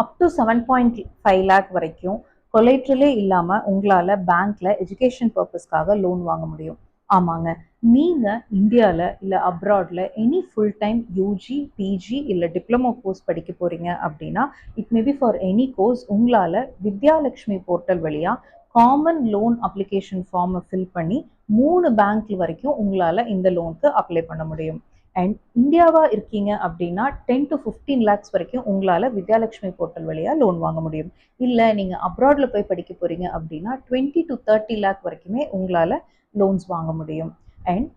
Up to 7.5 lakh வரைக்கும் கொலேட்ரலே இல்லாம உங்களால பேங்க்ல எஜுகேஷன் பர்பஸ்க்காக லோன் வாங்க முடியும். ஆமாங்க. நீங்க இந்தியால இல்ல அப்ராட்ல any full time UG, PG இல்ல டிப்ளமோ கோர்ஸ் படிக்க போறீங்க அப்படின்னா, it may be for any course உங்களால வித்யாலட்சுமி போர்ட்டல் வழியா காமன் லோன் அப்ளிகேஷன் ஃபார்மை ஃபில் பண்ணி 3 பேங்க் வரைக்கும் உங்களால இந்த லோனுக்கு அப்ளை பண்ண முடியும். அண்ட் இந்தியாவா இருக்கீங்க அப்படின்னா 10 to 15 லேக்ஸ் வரைக்கும் உங்களால வித்யாலட்சுமி போர்ட்டல் வழியா லோன் வாங்க முடியும். இல்ல நீங்க அப்ராட்ல போய் படிக்க போறீங்க அப்படின்னா 20 to 30 லேக் வரைக்குமே உங்களால லோன்ஸ் வாங்க முடியும். அண்ட்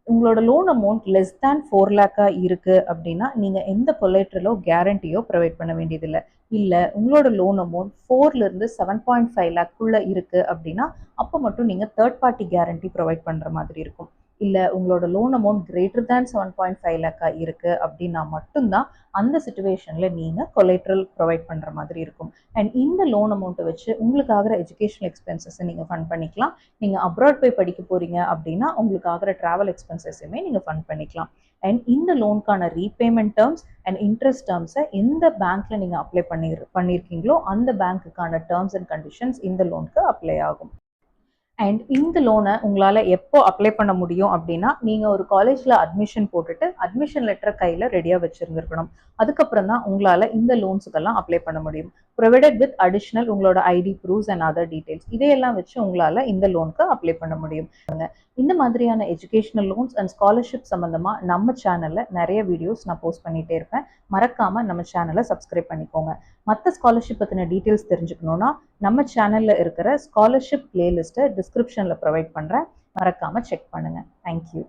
உங்களோட லோன் அமௌண்ட் லெஸ் தேன் 4 லேக்கா இருக்கு அப்படின்னா நீங்க எந்த கொலேட்ரலோ கேரண்டியோ ப்ரொவைட் பண்ண வேண்டியதில்லை. இல்ல உங்களோட லோன் அமௌண்ட் 4ல இருந்து 7.5 லேக்குள்ள இருக்கு அப்படின்னா அப்போ மட்டும் நீங்க தேர்ட் பார்ட்டி கேரண்டி ப்ரொவைட் பண்ற மாதிரி இருக்கும். இல்ல உங்களோட லோன் அமௌண்ட் கிரேட்டர் தேன் 7.5 லேக்கா இருக்கு அப்படின்னா மட்டும்தான் அந்த சிச்சுவேஷன்ல நீங்க கொலேட்ரல் ப்ரொவைட் பண்ற மாதிரி இருக்கும். அண்ட் இந்த லோன் அமௌண்ட்டை வச்சு உங்களுக்கு ஆகிற எஜுகேஷனல் எக்ஸ்பென்சஸ் நீங்க ஃபண்ட் பண்ணிக்கலாம். நீங்க அப்ராட் போய் படிக்க போறீங்க அப்படின்னா உங்களுக்கு ஆகிற டிராவல் எக்ஸ்பென்சஸுமே நீங்க ஃபண்ட் பண்ணிக்கலாம். அண்ட் இந்த லோனுக்கான ரீபேமெண்ட் டேர்ம்ஸ் அண்ட் இன்ட்ரெஸ்ட் டேர்ம்ஸை எந்த பேங்க்ல நீங்க அப்ளை பண்ணியிருக்கீங்களோ அந்த பேங்க்குக்கான டேர்ம்ஸ் அண்ட் கண்டிஷன்ஸ் இந்த லோனுக்கு அப்ளை ஆகும். அண்ட் இந்த லோனை உங்களால் எப்போ அப்ளை பண்ண முடியும் அப்படின்னா நீங்கள் ஒரு காலேஜில் அட்மிஷன் போட்டுட்டு அட்மிஷன் லெட்டரை கையில் ரெடியாக வச்சுருந்துருக்கணும். அதுக்கப்புறம் தான் உங்களால் இந்த லோன்ஸுக்கெல்லாம் அப்ளை பண்ண முடியும். ப்ரொவைடட் வித் அடிஷ்னல் உங்களோட ID proofs and other details இதையெல்லாம் வச்சு உங்களால் இந்த லோனுக்கு அப்ளை பண்ண முடியும். இந்த மாதிரியான எஜுகேஷனல் லோன்ஸ் அண்ட் ஸ்காலர்ஷிப் சம்மந்தமாக நம்ம சேனலில் நிறைய வீடியோஸ் நான் போஸ்ட் பண்ணிகிட்டே இருப்பேன். மறக்காமல் நம்ம சேனலை சப்ஸ்கிரைப் பண்ணிக்கோங்க. மற்ற ஸ்காலர்ஷிப் பற்றின டீட்டெயில்ஸ் தெரிஞ்சுக்கணுன்னா நம்ம சேனலில் இருக்கிற ஸ்காலர்ஷிப் பிளேலிஸ்ட்டை டிஸ்கிரிப்ஷனில் ப்ரொவைட் பண்ணுறேன். மறக்காமல் செக் பண்ணுங்கள். தேங்க்யூ.